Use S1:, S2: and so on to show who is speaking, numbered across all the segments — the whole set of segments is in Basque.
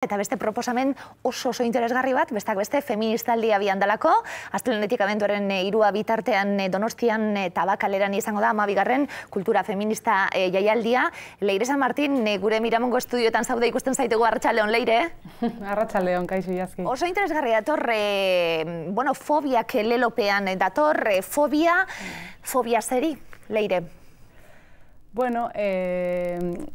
S1: Eta beste proposamen oso interesgarri bat, besteak beste feministaldia abian dalako, astelehenetik abenduaren 3 bitartean Donostian Tabakaleran izango da 12. kultura feminista jaialdia. Leire San Martin, gure Miramongo estudioetan zaude ikusten zaitegu, arratsaldeon Leire.
S2: Arratsaldeon, kaixo Iazki.
S1: Oso interesgarri dator, fobiak lelopean dator, fobia zeri, Leire?
S2: Bueno,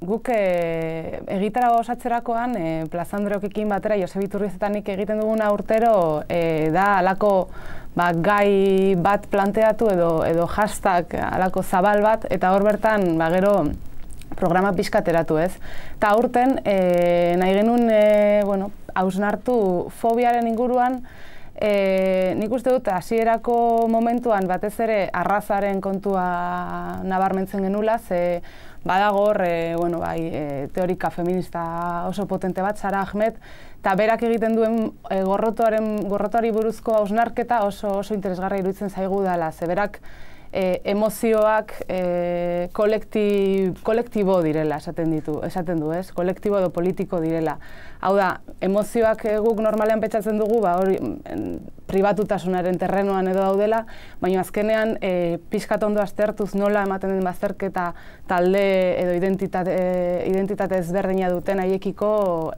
S2: guk egitara osatzerakoan, plazandreokekin batera, Josep Iturrizetanik egiten duguna urtero, da alako gai bat planteatu edo hashtag alako zabal bat, eta hor bertan gero programa pixkateratu ez. Eta aurten nahi genuen hausnartu fobiaren inguruan, nik uste dut hasierako momentuan batez ere arrazaren kontua nabarmentzen genula, ze badago hor teorika feminista oso potente bat, Sara Ahmed, eta berak egiten duen gorrotoari buruzko hausnarketa oso interesgarra iruditzen zaigu dela, ze berak emozioak kolektibo direla esaten du, ez? Kolektibo edo politiko direla. Hau da, emozioak guk normalean pentsatzen dugu, hori pribatutasunaren terrenoan edo daudela, baina azkenean pixkat ondo aztertuz nola ematen den bazterketa talde edo identitate ezberdina duten haiekiko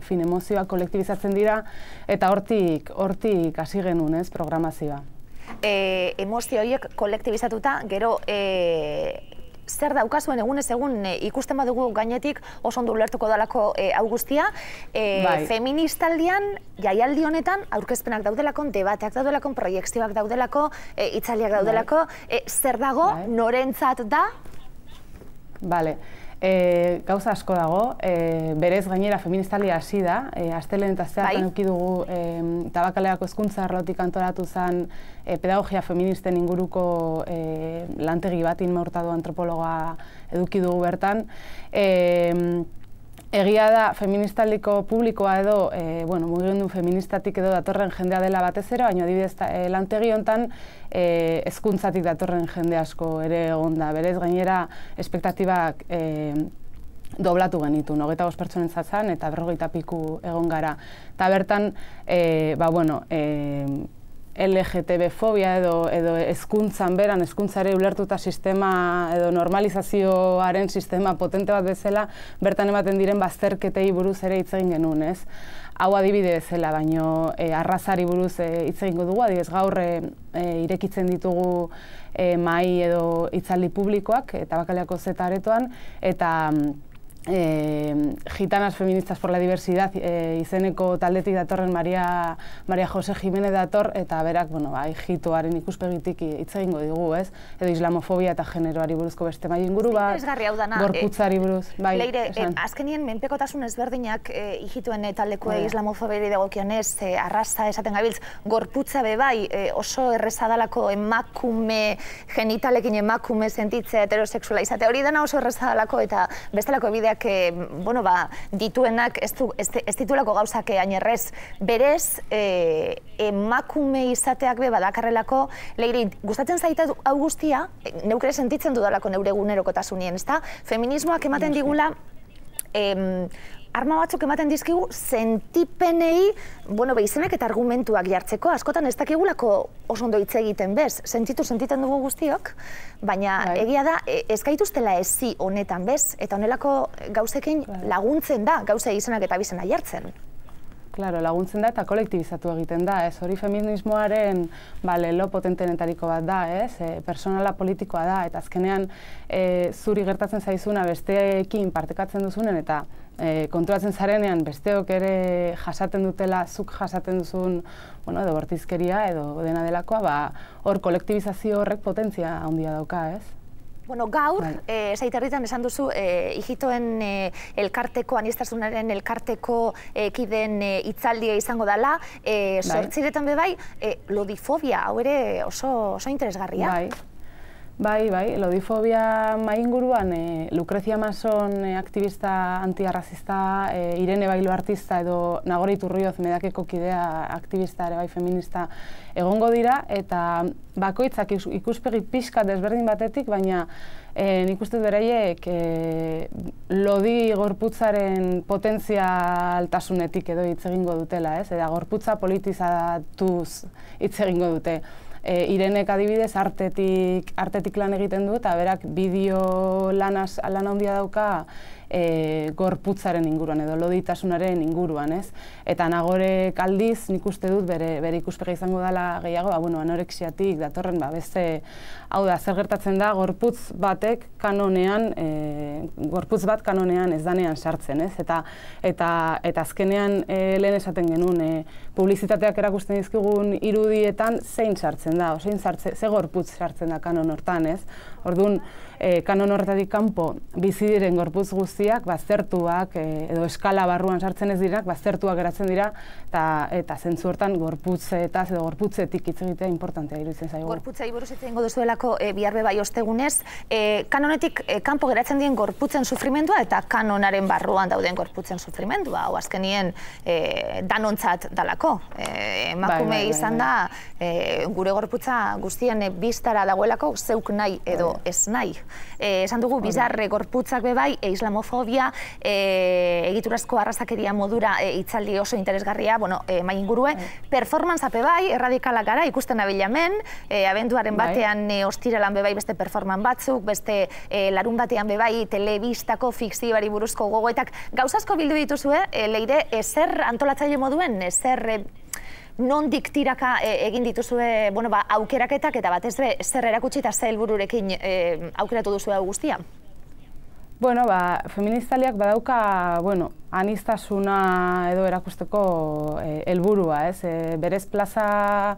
S2: emozioak kolektibizatzen dira, eta hortik hasi genuen, ez, programazioa.
S1: Emozio horiek kolektibizatuta, gero zer daukazuen egunez egun ikusten badugu gainetik oso ondo ulertuko dalako hau guztia. Feministaldian, jaialdi honetan, aurkezpenak daudelako, debateak daudelako, proiekzioak daudelako, hitzaldiak daudelako, zer dago, norentzat da?
S2: Bale. Gauza asko dago, berez gainera feministaldia hasi da, astelehen eta zeatan eduki dugu Tabakaleako hezkuntza arlotik antolatu zen pedagogia feministen inguruko lantegi bat, inmaurtadu antropologa eduki dugu bertan. Egia da, feministaldiko publikoa edo, mugimendu feministatik edo datorren jendea dela batez ere, baina adibidez lantegi honetan hezkuntzatik datorren jende asko ere egon da. Berez gainera espektatibak doblatu genituen, 25 pertsonentzat zen eta 50 piku egon gara. Eta bertan, LGTB-fobia edo hezkuntzan beran, hezkuntzare ulertuta sistema edo normalizazioaren sistema potente bat bezala, bertan ematen diren bazterketei buruz ere hitz egin genuen, ez? Hau adibide bezala, baino arrazari buruz hitz egingo dugu, adibidez gaur irekitzen ditugu mahai edo hitzaldi publikoak, Tabakaleako Zeta aretoan, eta Gitanas Feministas por la Diversidad izeneko taldetik datorren Maria Jose Jimenez dator, eta berak, hijitoaren ikuspegitik hitz egingo digu, ez? Edo islamofobia eta generoari buruzko beste mai inguru bat, gorputzari buruz.
S1: Leire, azkenien menpekotasun ezberdinak hijituen taldeko islamofobiari dagokionez, arraza esaten gabiltz, gorputza bebai oso erreza dalako emakume genitalekin emakume sentitzea heterosexuala izate. Hori dena oso erreza dalako eta bestelako bideak dituenak ez dituelako gauzak ainerrez. Berez, emakume izateak badakarrelako, Leire, gustatzen zaita hau guztia, neukere sentitzen dudalako neure egunerokotasunien, ezta? Feminismoak ematen digula, arma batzuk ematen dizkigu sentipenei, izenak eta argumentuak jartzeko, askotan ez dakigulako oso ondo hitz egiten bez, sentiten dugu guztiok, baina egia da, ez gaituztela ezi honetan bez, eta honelako gauzekin laguntzen da, gauze izenak eta bizena jartzen.
S2: Claro, laguntzen da eta kolektibizatu egiten da, ez? Hori feminismoaren lelo potentenetariko bat da, ez? Personala politikoa da, eta azkenean zuri gertatzen zaizuna besteekin partekatzen duzunen eta konturatzen zarenean besteok ere jasaten dutela, zuk jasaten duzun, edo bortizkeria edo dena delakoa, hor kolektibizazio horrek potentzia handia dauka, ez?
S1: Gaur, zaiterritan esan duzu, hijitoen elkarteko, aniztasunaren elkarteko kideen hitzaldia izango dela, sortziretan bebai, lodifobia, hau ere oso interesgarria.
S2: Bai, lodifobia mainguruan Lucrecia Mason aktivista antiarrazista, Irene Bailo artista edo Nagore Iturrioz medakeko kidea aktivista ere bai feminista egongo dira, eta bakoitzak ikuspegi pixka desberdin batetik, baina nik uste beraiek lodi gorputzaren potentzialtasunetik edo hitz egingo dutela, ez? Eta gorputza politizatuz hitz egingo dute. Irenek adibidez artetik lan egiten du eta berak bideo lan handia dauka gorputzaren inguruan edo loditasunaren inguruan, ez? Eta Nagorek aldiz nik uste dut bere ikuspegi izango dela gehiago, anorexiatik datorren beste, hau da, zer gertatzen da gorputz batek kanonean, gorputz bat kanonean ez danean sartzen, ez? Eta azkenean lehen esaten genuen, publizitateak erakusten dizkigun irudietan zein sartzen da, ze gorputz sartzen da kanon hortan, ez? Orduan, kanon horretatik kanpo bizi diren gorputz guztiak baztertuak edo eskala barruan sartzen ez dirak baztertuak geratzen dira eta zentzu hortan gorputzetaz edo gorputzetik hitz egitea importantea iruditzen zaigu.
S1: Gorputzei buruz hitz egingo duzuelako bihar bai ostegunez, kanonetik kanpo geratzen dien gorputzen sufrimendua eta kanonaren barruan dauden gorputzen sufrimendua, hau azkenien danontzat dalako. Emakume izan da gure gorputza guztien bistara dagoelako zeuk nahi edo ez nahi. Esan dugu, bizarre gorputzak bebai, islamofobia, egiturazko arrazakeria modura hitzaldi oso interesgarria, mai ingurue, performance bebai, erradikalak gara, ikusten abilamen, abenduaren batean ostiralan bebai beste performance batzuk, beste larun batean bebai telebistako fikzioari buruzko gogoetak, gauzasko bildu dituzue, Leire, zer antolatzaile moduen, zer nondik tiraka egin dituzue aukeraketak eta batez be zer erakutsi eta ze helbururekin aukeratu duzu hau guztia?
S2: Feministaliak badauka, aniztasuna edo erakusteko helburua, ez? Berez plaza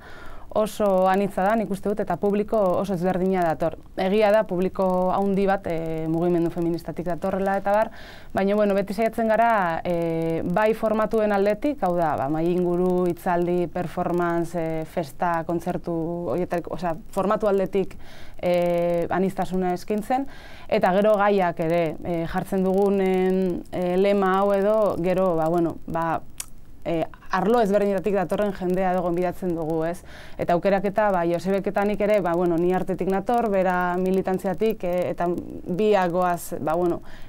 S2: oso anitza da, nik uste dut, eta publiko oso ezberdina dator. Egia da, publiko haundi bat mugimendu feministatik datorrela eta bar, baina beti saiatzen gara bai formatuen aldetik, hau da, mai inguru, hitzaldi, performance, festa, kontzertu, formatu aldetik aniztasuna eskaintzen, eta gero gaiak ere jartzen dugun lema hau edo, gero, arlo ezberdinetatik datorren jendea edo gonbidatzen dugu, ez? Eta aukeraketa, Josebeketanik ere, ni artetik nator, bera militantziatik, eta biak goaz,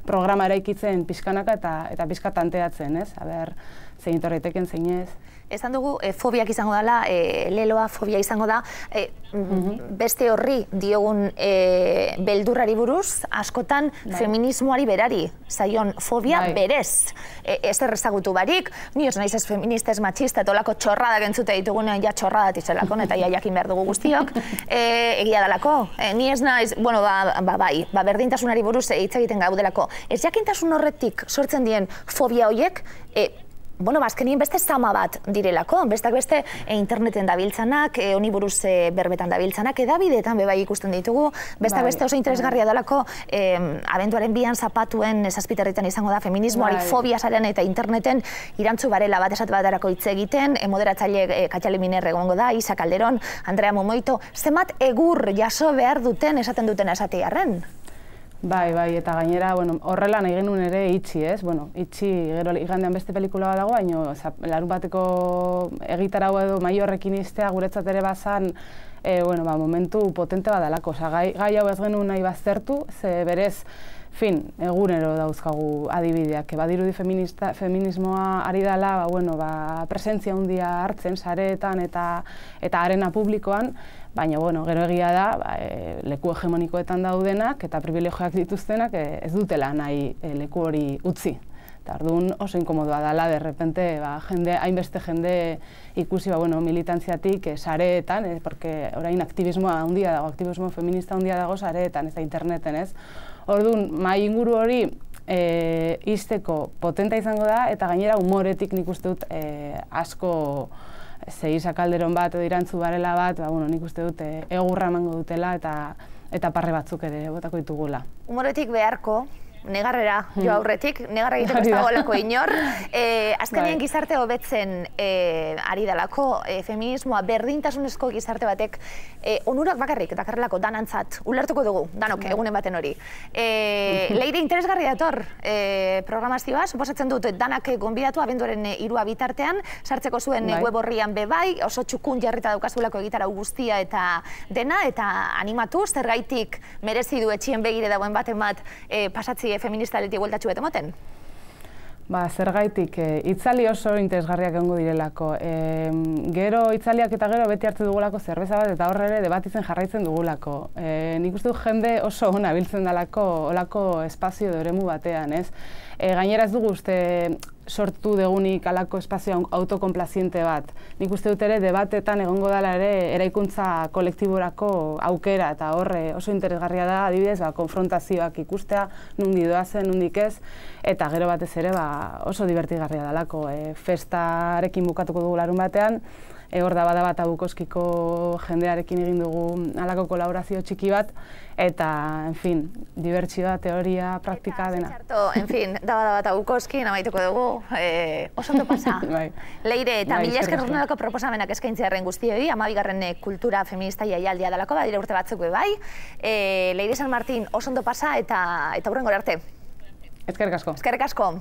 S2: programa eraikitzen pixkanaka eta pixka tanteatzen, ez? Aber, zein torreiteken, zein ez?
S1: Esan dugu, fobiak izango dela, leloa fobia izango da, beste horri diogun beldurrari buruz, askotan feminismoari berari, zaion fobia berez. Ez errezagutu barik, ni ez naiz ez feminista, ez matxista, eta olako txorradak entzute ditugunean ja txorradat itzelako, eta jakin behar dugu guztiok, egia dalako. Ni ez naiz, berdintasunari buruz hitz egiten gaudelako. Ez jakintasun horretik sortzen dien fobia horiek, azkenien beste zama bat direlako, bestak beste interneten dabiltzanak, honi buruz berbetan dabiltzanak, edabideetan bebai ikusten ditugu, bestak beste oso interesgarria dalako, abenduaren 2an zapatuen zazpiterritan izango da, feminismoari fobia zaren eta interneten irantzu barela bat esat batarako hitz egiten, moderatzaile Katxale Minerre egongo da, Isa Calderón, Andrea Momoito, zenbat egur jaso behar duten esaten duten esatearren?
S2: Bai, eta gainera, horrela nahi genuen ere itxi, ez? Itxi, gero igandean beste pelikula bat dago, baina larun bateko egitarau edo Maiorrekin iztea guretzat ere bazan, momentu potente badalako. Gai hau ez genuen nahi baztertu, ze berez, egunero dauzkagu adibideak. Badirudi feminismoa ari dela, presentzia handia hartzen, sareetan eta arena publikoan, baina, gero egia da, leku hegemonikoetan daudenak eta privilegioak dituztenak ez dutela nahi leku hori utzi. Eta orduan oso inkomodoa dela, derrepente, hainbeste jende ikusi militantziatik sareetan, porque orain aktivismoa handia dago, aktivismo feminista handia dago sareetan, ez da interneten, ez? Orduan, mai inguru hori izteko potenta izango da, eta gainera humoretik nik uste dut asko Isa Calderón bat edo irantzu barela bat, nik uste dut egurra emango dutela eta parre batzuk ere botako ditugula.
S1: Humoretik beharko, negarrera jo aurretik, negarra egiteko ez dagoelako inor. Azkenean gizarte hobetzen ari dalako feminismoa berdintasunezko gizarte batek onurak bakarrik dakarrelako danantzat, ulertuko dugu, danok egunen baten hori. Leire, interesgarri dator programazioa, suposatzen dut danak gonbidatu abenduaren 3 bitartean, sartzeko zuen web horrian bebai, oso txukun jarrita daukazulako egitarau guztia eta dena, eta animatu, zergaitik merezi du etxien begire dagoen baten bat pasatzi feministaletik bueltatxu bat emoten?
S2: Zergaitik, itzali oso interesgarriak egongo direlako. Gero itzaliak eta gero beti hartu dugulako zerbeza bat eta horre ere debatitzen jarraitzen dugulako. Nik uste dut jende oso ona biltzen dalako olako espazio eremu batean, ez? Gainera ez dugu uste sortu degunik alako espazio autokonplaziente bat. Nik uste dut ere debatetan egongo dela ere eraikuntza kolektiborako aukera eta horre oso interesgarria da adibidez konfrontazioak ikustea, nundi doazen, nundik ez, eta gero batez ere oso divertigarria dalako. Festarekin bukatuko dugu larun batean, hor da bada bat Bukoskiko jendearekin egin dugu alako kolaborazio txiki bat, eta, en fin, dibertsioa, teoria, praktika, dena.
S1: En fin, da bat Bukoski, namaituko dugu, oso ondo pasa. Leire, eta mila esker urtenalako proposamenak eskaintzearen guztioi, 12. kultura feminista jaialdia dalako, badire urte batzuk bai. Leire San Martin, oso ondo pasa eta hurrengora arte.
S2: Eskerrik asko.
S1: Eskerrik asko.